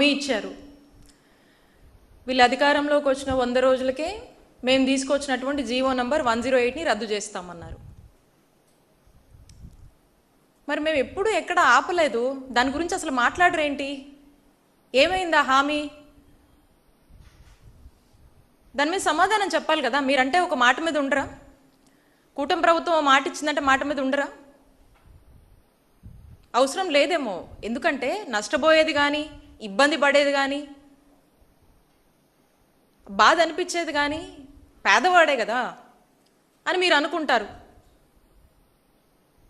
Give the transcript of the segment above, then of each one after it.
హామీ ఇచ్చారు. వీళ్ళు అధికారంలోకి వచ్చిన 100 రోజులకే మేము తీసుకొచ్చినటువంటి జీవో నంబర్ 108ని రద్దు చేస్తామన్నారు. మరి మేము ఎప్పుడు ఎక్కడ ఆపలేదు, దాని గురించి అసలు మాట్లాడరేంటి? ఏమైందా హామీ? దాని మీద సమాధానం చెప్పాలి కదా. మీరంటే ఒక మాట మీద ఉండరా? కూటమి ప్రభుత్వం మాట ఇచ్చిందంటే మాట మీద ఉండరా? అవసరం లేదేమో, ఎందుకంటే నష్టపోయేది కానీ ఇబ్బంది పడేది కానీ బాధ అనిపించేది కానీ పేదవాడే కదా అని మీరు అనుకుంటారు.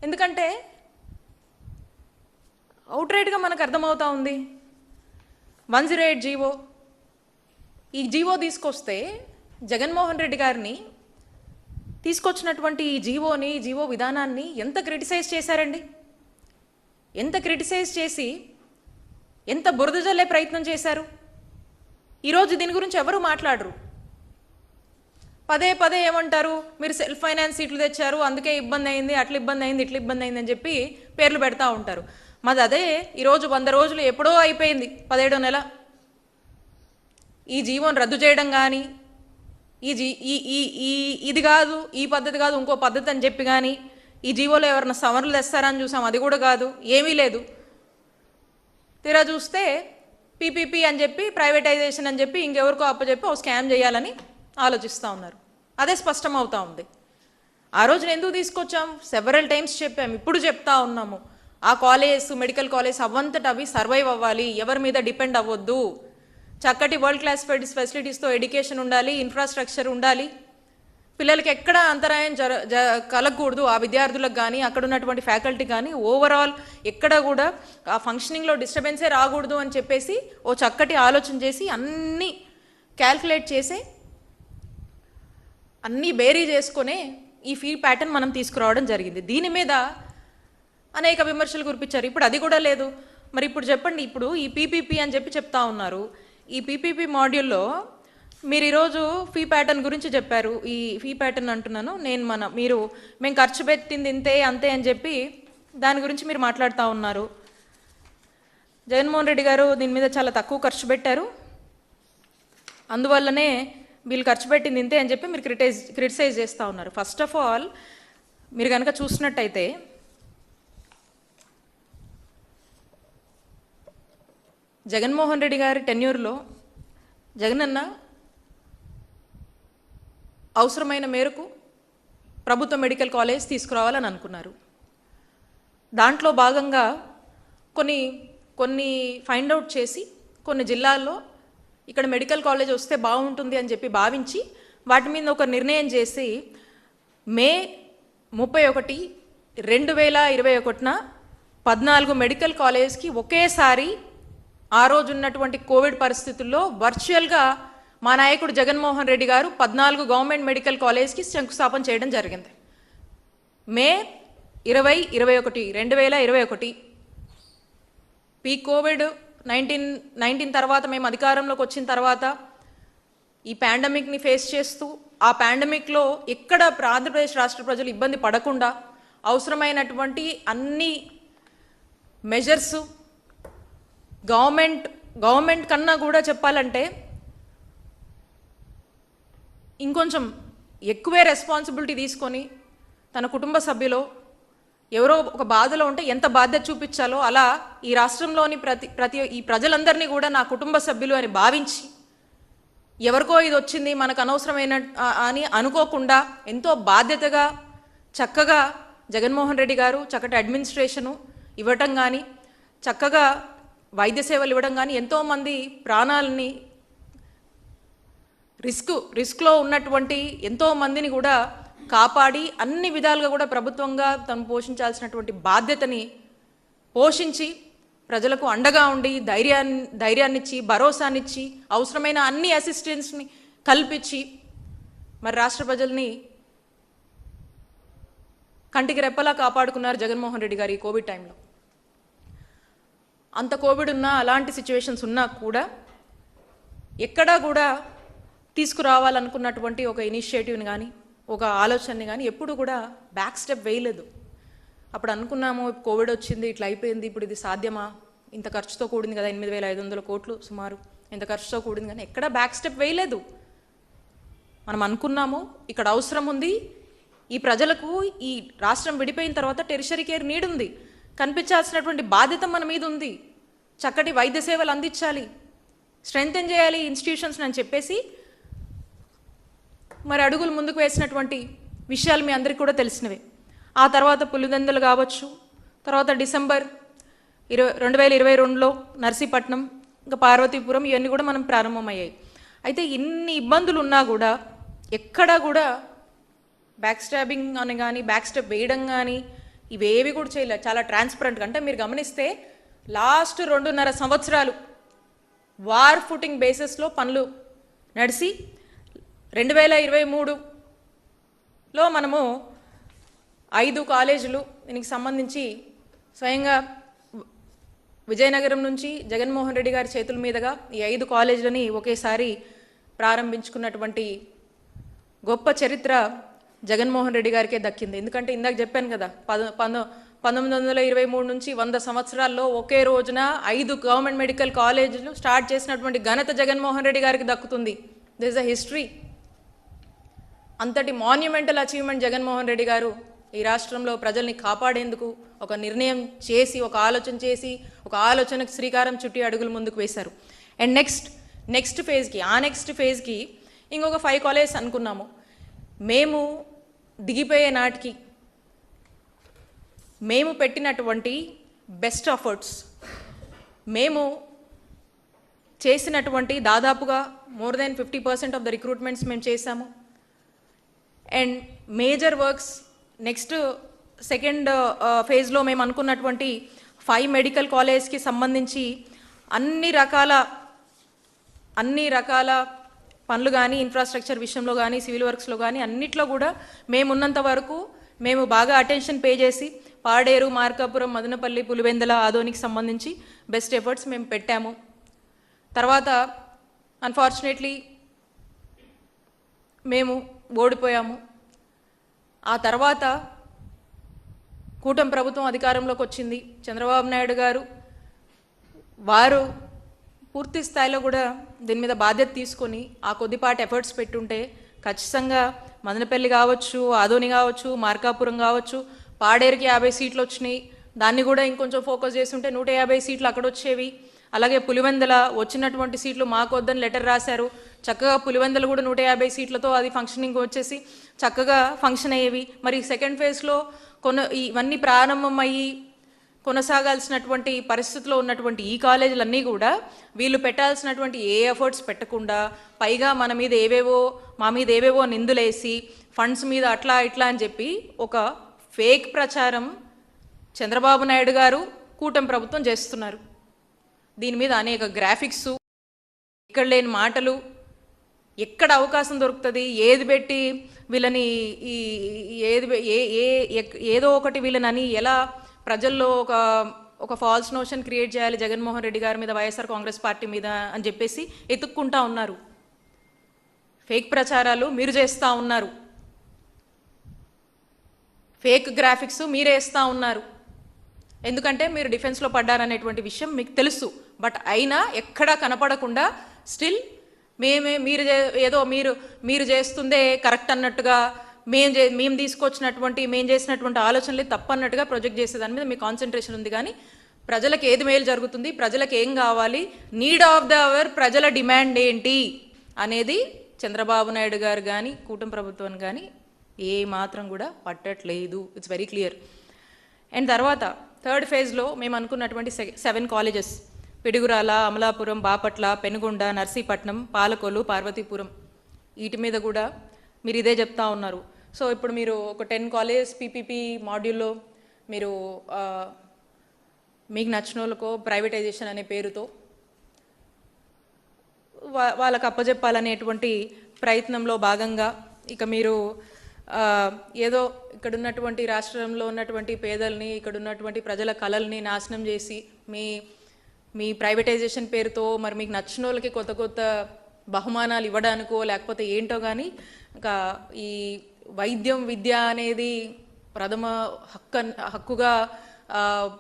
ఎందుకంటే అవుట్రైట్గా మనకు అర్థమవుతా ఉంది. 108 జీవో, ఈ జీవో తీసుకొస్తే జగన్మోహన్ రెడ్డి గారిని తీసుకొచ్చినటువంటి ఈ జీవోని, జీవో విధానాన్ని ఎంత క్రిటిసైజ్ చేశారండి? ఎంత క్రిటిసైజ్ చేసి ఎంత బురద జల్లే ప్రయత్నం చేశారు? ఈరోజు దీని గురించి ఎవరు మాట్లాడరు. పదే పదే ఏమంటారు, మీరు సెల్ఫ్ ఫైనాన్స్ సీట్లు తెచ్చారు అందుకే ఇబ్బంది అయింది, అట్లా ఇబ్బంది అయింది, ఇట్లా ఇబ్బంది అయింది అని చెప్పి పేర్లు పెడతా ఉంటారు. మాది అదే, ఈరోజు 100 రోజులు ఎప్పుడో అయిపోయింది, 17వ నెల. ఈ జీవోని రద్దు చేయడం కానీ, ఇది కాదు, ఈ పద్ధతి కాదు, ఇంకో పద్ధతి అని చెప్పి కానీ, ఈ జీవోలో ఎవరైనా సవరణలు తెస్తారని చూసాం, అది కూడా కాదు, ఏమీ లేదు. తీరా చూస్తే పీపీపీ అని చెప్పి, ప్రైవేటైజేషన్ అని చెప్పి, ఇంకెవరికో అప్పచెప్పి ఓ స్కామ్ చేయాలని ఆలోచిస్తూ ఉన్నారు. అదే స్పష్టం అవుతా ఉంది. ఆ రోజున ఎందుకు తీసుకొచ్చాం? సెవరల్ టైమ్స్ చెప్పాం, ఇప్పుడు చెప్తా ఉన్నాము. ఆ కాలేజ్, మెడికల్ కాలేజ్ అవంతట అవి సర్వైవ్ అవ్వాలి, ఎవరి మీద డిపెండ్ అవ్వద్దు, చక్కటి వరల్డ్ క్లాస్ ఫెసిలిటీస్తో ఎడ్యుకేషన్ ఉండాలి, ఇన్ఫ్రాస్ట్రక్చర్ ఉండాలి, పిల్లలకి ఎక్కడ అంతరాయం కలగకూడదు, ఆ విద్యార్థులకు కానీ అక్కడ ఉన్నటువంటి ఫ్యాకల్టీ కానీ ఓవరాల్ ఎక్కడ కూడా ఆ ఫంక్షనింగ్లో డిస్టర్బెన్సే రాకూడదు అని చెప్పేసి ఓ చక్కటి ఆలోచన చేసి అన్నీ క్యాల్కులేట్ చేసి అన్నీ బేరీ చేసుకునే ఈ ఫీ ప్యాటర్న్ మనం తీసుకురావడం జరిగింది. దీని మీద అనేక విమర్శలు కురిపించారు. ఇప్పుడు అది కూడా లేదు. మరి ఇప్పుడు చెప్పండి, ఇప్పుడు ఈ పీపీపీ అని చెప్పి చెప్తా ఉన్నారు. ఈ పీపీపీ మాడ్యూల్లో మీరు ఈరోజు ఫీ ప్యాటర్న్ గురించి చెప్పారు. ఈ ఫీ ప్యాటర్న్ అంటున్నాను నేను, మేము ఖర్చు పెట్టింది ఇంతే అంతే అని చెప్పి దాని గురించి మీరు మాట్లాడుతూ ఉన్నారు. జగన్మోహన్ రెడ్డి గారు దీని మీద చాలా తక్కువ ఖర్చు పెట్టారు, అందువల్లనే వీళ్ళు ఖర్చు పెట్టింది ఇంతే అని చెప్పి మీరు క్రిటిసైజ్ చేస్తూ ఉన్నారు. ఫస్ట్ ఆఫ్ ఆల్ మీరు కనుక చూసినట్టయితే జగన్మోహన్ రెడ్డి గారి టెన్యూర్లో జగనన్న అవసరమైన మేరకు ప్రభుత్వ మెడికల్ కాలేజ్ తీసుకురావాలని అనుకున్నారు. దాంట్లో భాగంగా కొన్ని ఫైండ్ అవుట్ చేసి కొన్ని జిల్లాల్లో ఇక్కడ మెడికల్ కాలేజ్ వస్తే బాగుంటుంది అని చెప్పి భావించి వాటి మీద ఒక నిర్ణయం చేసి మే 31, 2021న 14 మెడికల్ కాలేజ్కి ఒకేసారి ఆ రోజు ఉన్నటువంటి కోవిడ్ పరిస్థితుల్లో వర్చువల్గా మా నాయకుడు జగన్మోహన్ రెడ్డి గారు 14 గవర్నమెంట్ మెడికల్ కాలేజ్కి శంకుస్థాపన చేయడం జరిగింది. మే 2021 కోవిడ్-19 తర్వాత మేము అధికారంలోకి వచ్చిన తర్వాత ఈ పాండమిక్ని ఫేస్ చేస్తూ ఆ పాండమిక్లో ఎక్కడ ఆంధ్రప్రదేశ్ రాష్ట్ర ప్రజలు ఇబ్బంది పడకుండా అవసరమైనటువంటి అన్ని మెజర్స్ గవర్నమెంట్ కన్నా కూడా చెప్పాలంటే ఇంకొంచెం ఎక్కువే రెస్పాన్సిబిలిటీ తీసుకొని తన కుటుంబ సభ్యులు ఎవరో ఒక బాధలో ఉంటే ఎంత బాధ్యత చూపించాలో అలా ఈ రాష్ట్రంలోని ఈ ప్రజలందరినీ కూడా నా కుటుంబ సభ్యులు అని భావించి ఎవరికో ఇది వచ్చింది మనకు అనవసరమైన అని అనుకోకుండా ఎంతో బాధ్యతగా చక్కగా జగన్మోహన్ రెడ్డి గారు చక్కటి అడ్మినిస్ట్రేషను ఇవ్వటం కానీ, చక్కగా వైద్య సేవలు ఇవ్వడం కానీ, ఎంతోమంది ప్రాణాలని రిస్క్లో ఉన్నటువంటి ఎంతోమందిని కూడా కాపాడి అన్ని విధాలుగా కూడా ప్రభుత్వంగా తను పోషించాల్సినటువంటి బాధ్యతని పోషించి ప్రజలకు అండగా ఉండి ధైర్యాన్నిచ్చి భరోసానిచ్చి అవసరమైన అన్ని అసిస్టెన్స్ని కల్పించి మరి రాష్ట్ర ప్రజల్ని కంటికి రెప్పలా కాపాడుకున్నారు జగన్మోహన్ రెడ్డి గారు ఈ కోవిడ్ టైంలో. అంత కోవిడ్ ఉన్నా, అలాంటి సిచ్యువేషన్స్ ఉన్నా కూడా ఎక్కడా కూడా తీసుకురావాలనుకున్నటువంటి ఒక ఇనిషియేటివ్ని కానీ ఒక ఆలోచనని కానీ ఎప్పుడు కూడా బ్యాక్ స్టెప్ వేయలేదు. అప్పుడు అనుకున్నాము కోవిడ్ వచ్చింది ఇట్లా అయిపోయింది, ఇప్పుడు ఇది సాధ్యమా, ఇంత ఖర్చుతో కూడింది కదా, 8,500 కోట్లు సుమారు, ఇంత ఖర్చుతో కూడింది, కానీ ఎక్కడా బ్యాక్ స్టెప్ వేయలేదు. మనం అనుకున్నాము ఇక్కడ అవసరం ఉంది, ఈ ప్రజలకు ఈ రాష్ట్రం విడిపోయిన తర్వాత టెరిషరీ కేర్ నీడ్ ఉంది, కనిపించాల్సినటువంటి బాధ్యత మన మీద ఉంది, చక్కటి వైద్య సేవలు అందించాలి, స్ట్రెంగ్తెన్ చేయాలి ఇన్స్టిట్యూషన్స్ అని చెప్పేసి మరి అడుగులు ముందుకు వేసినటువంటి విషయాలు మీ అందరికీ కూడా తెలిసినవే. ఆ తర్వాత పులివెందులు కావచ్చు, తర్వాత డిసెంబర్ 2022లో నర్సీపట్నం, ఇంకా పార్వతీపురం, ఇవన్నీ కూడా మనం ప్రారంభమయ్యాయి. అయితే ఇన్ని ఇబ్బందులు ఉన్నా కూడా ఎక్కడా కూడా బ్యాక్ స్టాబింగ్ అని కానీ బ్యాక్ స్టెప్ వేయడం కానీ ఇవేవి కూడా చేయలేదు. చాలా ట్రాన్స్పరెంట్గా, అంటే మీరు గమనిస్తే లాస్ట్ 2.5 సంవత్సరాలు వార్ ఫుటింగ్ బేసిస్లో పనులు నడిచి 2023లో మనము 5 కాలేజీలు దీనికి సంబంధించి స్వయంగా విజయనగరం నుంచి జగన్మోహన్ రెడ్డి గారి చేతుల మీదుగా ఈ 5 కాలేజీలని ఒకేసారి ప్రారంభించుకున్నటువంటి గొప్ప చరిత్ర జగన్మోహన్ రెడ్డి గారికే దక్కింది. ఎందుకంటే ఇందాక చెప్పాను కదా, 1923 నుంచి 100 సంవత్సరాల్లో ఒకే రోజున 5 గవర్నమెంట్ మెడికల్ కాలేజీలు స్టార్ట్ చేసినటువంటి ఘనత జగన్మోహన్ రెడ్డి గారికి దక్కుతుంది. This is a history. అంతటి మాన్యుమెంటల్ అచీవ్మెంట్ జగన్మోహన్ రెడ్డి గారు ఈ రాష్ట్రంలో ప్రజల్ని కాపాడేందుకు ఒక నిర్ణయం చేసి, ఒక ఆలోచన చేసి, ఒక ఆలోచనకు శ్రీకారం చుట్టి అడుగులు ముందుకు వేశారు. అండ్ నెక్స్ట్ ఫేజ్కి ఇంకొక 5 కాలేజెస్ అనుకున్నాము. మేము దిగిపోయే నాటికి మేము పెట్టినటువంటి బెస్ట్ ఎఫర్ట్స్, మేము చేసినటువంటి దాదాపుగా more than 50% of the recruitments మేము చేశాము. And major works next second ఫేజ్లో మేము అనుకున్నటువంటి 5 మెడికల్ కాలేజ్కి సంబంధించి అన్ని రకాల పనులు కానీ, ఇన్ఫ్రాస్ట్రక్చర్ విషయంలో కానీ, సివిల్ వర్క్స్లో కానీ అన్నిట్లో కూడా మేమున్నంత వరకు మేము బాగా అటెన్షన్ పే చేసి పాడేరు, మార్కాపురం, మదనపల్లి, పులివెందుల, ఆదోనికి సంబంధించి బెస్ట్ ఎఫర్ట్స్ మేము పెట్టాము. తర్వాత అన్ఫార్చునేట్లీ మేము ఓడిపోయాము. ఆ తర్వాత కూటమి ప్రభుత్వం అధికారంలోకి వచ్చింది. చంద్రబాబు నాయుడు గారు వారు పూర్తి స్థాయిలో కూడా దీని మీద బాధ్యత తీసుకొని ఆ కొద్దిపాటి ఎఫర్ట్స్ పెట్టుంటే ఖచ్చితంగా మదనపల్లి కావచ్చు, ఆదోని కావచ్చు, మార్కాపురం కావచ్చు, పాడేరుకి 50 సీట్లు వచ్చినాయి. దాన్ని కూడా ఇంకొంచెం ఫోకస్ చేస్తుంటే 150 సీట్లు అక్కడ వచ్చేవి. అలాగే పులివెందుల వచ్చినటువంటి సీట్లు మాకు వద్దని లెటర్ రాశారు. చక్కగా పులివెందులు కూడా 150 సీట్లతో అది ఫంక్షనింగ్ వచ్చేసి చక్కగా ఫంక్షన్ అయ్యేవి. మరి సెకండ్ ఫేజ్లో ఇవన్నీ ప్రారంభమయ్యి కొనసాగాల్సినటువంటి పరిస్థితిలో ఉన్నటువంటి ఈ కాలేజీలన్నీ కూడా వీళ్ళు పెట్టాల్సినటువంటి ఏ ఎఫర్ట్స్ పెట్టకుండా, పైగా మా మీద ఏవేవో నిందులేసి ఫండ్స్ మీద అట్లా ఇట్లా అని చెప్పి ఒక ఫేక్ ప్రచారం చంద్రబాబు నాయుడు గారు, కూటమి ప్రభుత్వం చేస్తున్నారు. దీని మీద అనేక గ్రాఫిక్స్, ఎక్కడ లేని మాటలు, ఎక్కడ అవకాశం దొరుకుతుంది ఏది పెట్టి వీళ్ళని ఏదో ఒకటి వీళ్ళని ఎలా ప్రజల్లో ఒక ఫాల్స్ నోషన్ క్రియేట్ చేయాలి జగన్మోహన్ రెడ్డి గారి మీద, వైఎస్ఆర్ కాంగ్రెస్ పార్టీ మీద అని చెప్పేసి ఎత్తుక్కుంటా ఉన్నారు. ఫేక్ ప్రచారాలు మీరు చేస్తూ ఉన్నారు, ఫేక్ గ్రాఫిక్స్ మీరే వేస్తూ ఉన్నారు. ఎందుకంటే మీరు డిఫెన్స్లో పడ్డారనేటువంటి విషయం మీకు తెలుసు. బట్ అయినా ఎక్కడా కనపడకుండా స్టిల్ మీరు చేస్తుందే కరెక్ట్ అన్నట్టుగా, మేము చేసినటువంటి ఆలోచనలు తప్పన్నట్టుగా ప్రొజెక్ట్ చేసే దాని మీద మీ కాన్సన్ట్రేషన్ ఉంది. కానీ ప్రజలకు ఏది మేలు జరుగుతుంది, ప్రజలకు ఏం కావాలి, నీడ్ ఆఫ్ ద అవర్, ప్రజల డిమాండ్ ఏంటి అనేది చంద్రబాబు నాయుడు గారు కానీ కూటమి ప్రభుత్వాన్ని కానీ ఏ మాత్రం కూడా పట్టట్లేదు. It's very clear. అండ్ తర్వాత థర్డ్ ఫేజ్లో మేము అనుకున్నటువంటి 7 కాలేజెస్, పిడుగురాల, అమలాపురం, బాపట్ల, పెనుగొండ, నర్సీపట్నం, పాలకొల్లు, పార్వతీపురం, వీటి మీద కూడా మీరు ఇదే చెప్తా ఉన్నారు. సో ఇప్పుడు మీరు ఒక 10 కాలేజెస్ పీపీపీ మాడ్యూల్లో మీరు మీకు నచ్చిన వాళ్ళకో ప్రైవేటైజేషన్ అనే పేరుతో వాళ్ళకు అప్పచెప్పాలనేటువంటి ప్రయత్నంలో భాగంగా ఇక మీరు ఏదో ఇక్కడ ఉన్నటువంటి రాష్ట్రంలో ఉన్నటువంటి పేదల్ని, ఇక్కడ ఉన్నటువంటి ప్రజల కళల్ని నాశనం చేసి మీ ప్రైవేటైజేషన్ పేరుతో మరి మీకు నచ్చిన వాళ్ళకి కొత్త బహుమానాలు ఇవ్వడానికో లేకపోతే ఏంటో కానీ ఇంకా ఈ వైద్యం, విద్య అనేది ప్రథమ హక్కుగా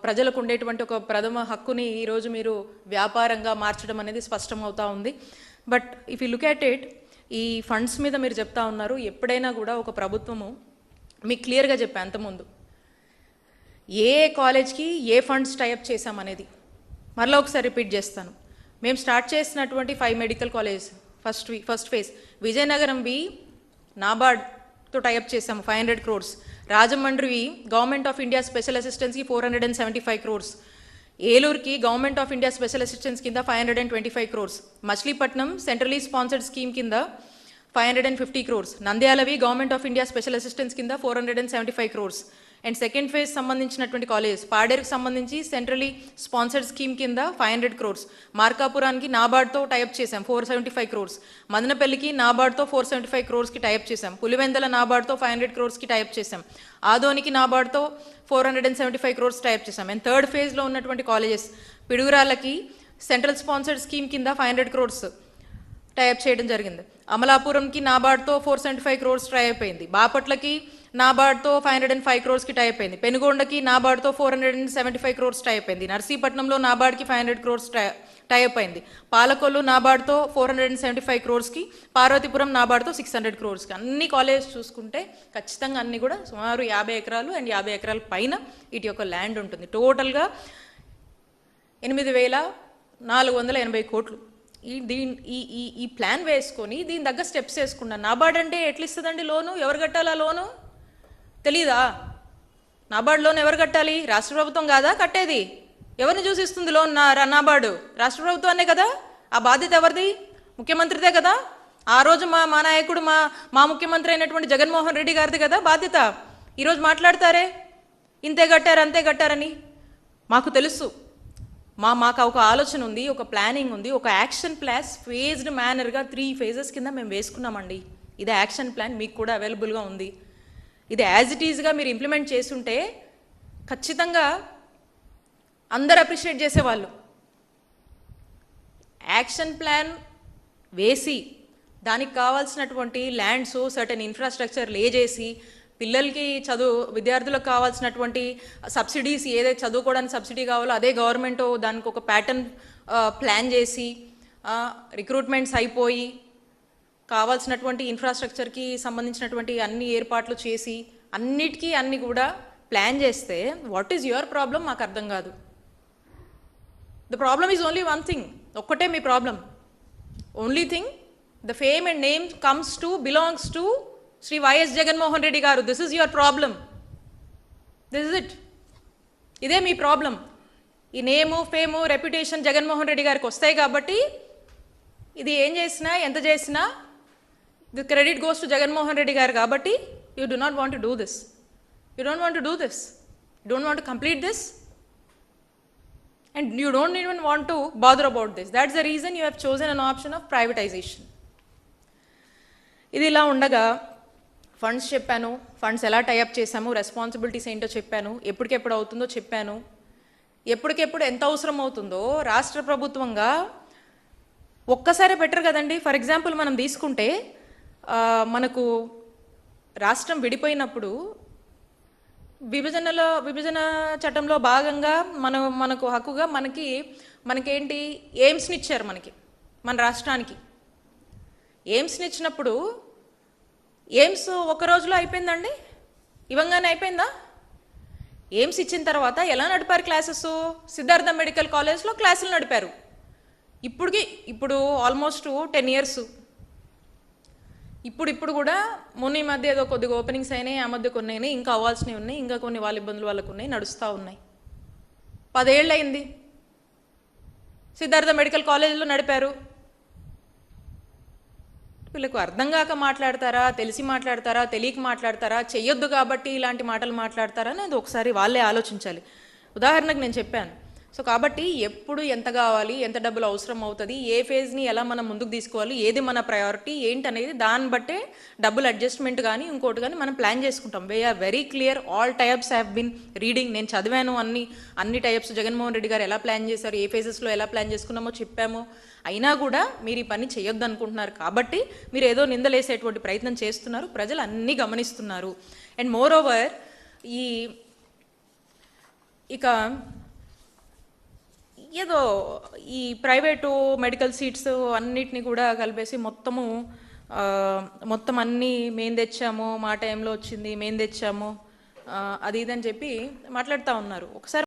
ప్రజలకు ఉండేటువంటి ఒక ప్రథమ హక్కుని ఈరోజు మీరు వ్యాపారంగా మార్చడం అనేది స్పష్టమవుతా ఉంది. But if you look at it, ఈ ఫండ్స్ మీద మీరు చెప్తా ఉన్నారు. ఎప్పుడైనా కూడా ఒక ప్రభుత్వము మీకు క్లియర్గా చెప్పాను అంతకుముందు ఏ కాలేజ్కి ఏ ఫండ్స్ టైఅప్ చేశామనేది. మరలా ఒకసారి రిపీట్ చేస్తాను. మేము స్టార్ట్ చేసినటువంటి 5 medical college first phase Vizianagaram నాబార్డ్తో టైఅప్ చేసాము 500 crores. Rajahmundry government of India special అసిస్టెన్స్కి 475 crores. ఏలూరుకి government of India special assistance కింద 525 crores. Machilipatnam centrally sponsored scheme కింద 550 crores. నంద్యాలవి government of India special assistance కింద 475 crores. అండ్ సెకండ్ ఫేజ్ సంబంధించినటువంటి కాలేజ్ పాడేరుకు సంబంధించి సెంట్రలీ స్పాన్సర్డ్ స్కీమ్ కింద 500 crores. మార్కాపురానికి నాబార్డ్తో టైఅప్ చేశాం 475 crores. మదనపల్లికి నాబార్డ్తో 475 crores టైఅప్ చేశాం. పులివెందల నాబార్డ్తో 500 crores టైఅప్ చేశాం. ఆదోనికి నాబార్డ్తో 475 crores టైఅప్ చేశాం. అండ్ థర్డ్ ఫేజ్లో ఉన్నటువంటి కాలేజెస్ పిడుగురాళ్ళకి సెంట్రల్ స్పాన్సర్డ్ స్కీమ్ కింద 500 crores టైఅప్ చేయడం జరిగింది. అమలాపురంకి నాబార్డ్తో 475 crores టైఅప్ అయింది. బాపట్లకి నాబార్డ్తో 505 crores టైఅప్ అయింది. పెనుగొండకి నాబార్డ్తో 475 crores టైఅప్ అయింది. నర్సీపట్నంలో నాబార్డ్కి 500 crores టైఅప్ అయింది. పాలకొల్లు నాబార్డ్తో 475 crores, పార్వతీపురం నాబార్డ్తో 600 crores. అన్ని కాలేజెస్ చూసుకుంటే ఖచ్చితంగా అన్ని కూడా సుమారు 50 ఎకరాలు అండ్ 50 ఎకరాల పైన ఇటు యొక్క ల్యాండ్ ఉంటుంది. టోటల్గా 8,480 కోట్లు. ఈ ప్లాన్ వేసుకొని దీని దగ్గర స్టెప్స్ వేసుకున్నాను. నాబార్డ్ అంటే ఎట్లా ఇస్తుందండి లోను? ఎవరు కట్టాలి ఆ లోను? తెలీదా? నాబార్డ్ లోన్ ఎవరు కట్టాలి? రాష్ట్ర ప్రభుత్వం కాదా కట్టేది? ఎవరిని చూసి ఇస్తుంది లోన్? నాబార్డు రాష్ట్ర ప్రభుత్వాన్నే కదా. ఆ బాధ్యత ఎవరిది? ముఖ్యమంత్రిదే కదా. ఆ రోజు మా నాయకుడు మా ముఖ్యమంత్రి అయినటువంటి జగన్మోహన్ రెడ్డి గారిది కదా బాధ్యత. ఈరోజు మాట్లాడతారే ఇంతే కట్టారు అంతే కట్టారని. మాకు తెలుసు, మాకు ఒక ఆలోచన ఉంది, ఒక ప్లానింగ్ ఉంది, ఒక యాక్షన్ ప్లాన్ ఫేజ్డ్ మేనర్గా 3 phases కింద మేము వేసుకున్నామండి. ఇది యాక్షన్ ప్లాన్ మీకు కూడా అవైలబుల్గా ఉంది. ఇది యాజ్ ఇట్ ఈజ్గా మీరు ఇంప్లిమెంట్ చేస్తుంటే ఖచ్చితంగా అందరు అప్రిషియేట్ చేసేవాళ్ళు. యాక్షన్ ప్లాన్ వేసి దానికి కావాల్సినటువంటి ల్యాండ్స్ సర్టెన్ ఇన్ఫ్రాస్ట్రక్చర్ చేసి పిల్లలకి విద్యార్థులకు కావాల్సినటువంటి సబ్సిడీస్ ఏదైతే చదువుకోవడానికి సబ్సిడీ కావాలో అదే గవర్నమెంట్ దానికి ఒక ప్యాటర్న్ ప్లాన్ చేసి రిక్రూట్మెంట్స్ అయిపోయి కావాల్సినటువంటి ఇన్ఫ్రాస్ట్రక్చర్కి సంబంధించినటువంటి అన్ని ఏర్పాట్లు చేసి అన్నిటికీ అన్ని కూడా ప్లాన్ చేస్తే వాట్ ఈజ్ యువర్ ప్రాబ్లం మాకు అర్థం కాదు. The problem is only one thing. ఒక్కటే మీ problem. Only thing the fame and name belongs to Sri Y.S. Jaganmohan Reddy garu. This is your problem. This is it. ఇదే మీ problem. ఈ name fame reputation Jaganmohan Reddy గారికి వస్తాయి కాబట్టి ఇది ఏం చేసినా ఎంత చేసినా the credit goes to Jaganmohan Reddy గారు కాబట్టి you do not want to do this. You don't want to do this. You don't want to complete this and you don't even want to bother about this. That's the reason you have chosen an option of privatisation. ఇది ఇలా ఉండగా funds చెప్పాను, funds ఎలా tie up చేశాము, responsibilities ఏంటో చెప్పాను, ఎప్పటికెప్పుడు అవుతుందో చెప్పాను. ఎప్పటికెప్పుడు ఎంత అవసరం అవుతుందో రాష్ట్ర ప్రభుత్వంగా ఒక్కసారి పెట్టరు కదండి. ఫర్ ఎగ్జాంపుల్ మనం తీసుకుంటే మనకు రాష్ట్రం విడిపోయినప్పుడు విభజన చట్టంలో భాగంగా మనకు హక్కుగా మనకేంటి ఎయిమ్స్ని ఇచ్చారు మన రాష్ట్రానికి. ఎయిమ్స్ని ఇచ్చినప్పుడు ఎయిమ్స్ ఒక రోజులో అయిపోయిందండి? ఇవ్వగానే అయిపోయిందా? ఎయిమ్స్ ఇచ్చిన తర్వాత ఎలా నడిపారు క్లాసెస్? సిద్ధార్థ మెడికల్ కాలేజ్లో క్లాసులు నడిపారు. ఇప్పుడు ఆల్మోస్ట్ 10 years. ఇప్పుడు కూడా మొన్న ఈ మధ్య ఏదో కొద్దిగా ఓపెనింగ్స్ అయినాయి, ఆ మధ్య కొన్ని అయినాయి, ఇంకా అవ్వాల్సినవి ఉన్నాయి, ఇంకా కొన్ని వాళ్ళ ఇబ్బందులు వాళ్ళకు ఉన్నాయి, నడుస్తూ ఉన్నాయి. 10 ఏళ్ళు అయింది సిద్ధార్థ మెడికల్ కాలేజీలో నడిపారు. వీళ్ళకు అర్థం కాక మాట్లాడతారా, తెలిసి మాట్లాడతారా, తెలియక మాట్లాడతారా, చెయ్యొద్దు కాబట్టి ఇలాంటి మాటలు మాట్లాడతారా అనేది ఒకసారి వాళ్ళే ఆలోచించాలి. ఉదాహరణకు నేను చెప్పాను. సో కాబట్టి ఎప్పుడు ఎంత కావాలి, ఎంత డబ్బులు అవసరం అవుతుంది, ఏ ఫేజ్ని ఎలా మనం ముందుకు తీసుకోవాలి, ఏది మన ప్రయారిటీ ఏంటనేది దాన్ని బట్టే డబ్బులు అడ్జస్ట్మెంట్ కానీ ఇంకోటి కానీ మనం ప్లాన్ చేసుకుంటాం. We are very clear. All types have been reading. నేను చదివాను అన్ని టైప్స్. జగన్మోహన్ రెడ్డి గారు ఎలా ప్లాన్ చేశారు, ఏ ఫేజెస్లో ఎలా ప్లాన్ చేసుకున్నామో చెప్పాము. అయినా కూడా మీరు ఈ పని చేయొద్దు అనుకుంటున్నారు కాబట్టి మీరు ఏదో నిందలేసేటువంటి ప్రయత్నం చేస్తున్నారు. ప్రజలు అన్నీ గమనిస్తున్నారు. అండ్ మోర్ ఓవర్ ఇక ఏదో ఈ ప్రైవేటు మెడికల్ సీట్స్ అన్నిటిని కూడా కలిపేసి మొత్తం అన్నీ మేము తెచ్చాము, మా టైంలో వచ్చింది మేము తెచ్చాము, అది ఇదని చెప్పి మాట్లాడుతూ ఉన్నారు. ఒకసారి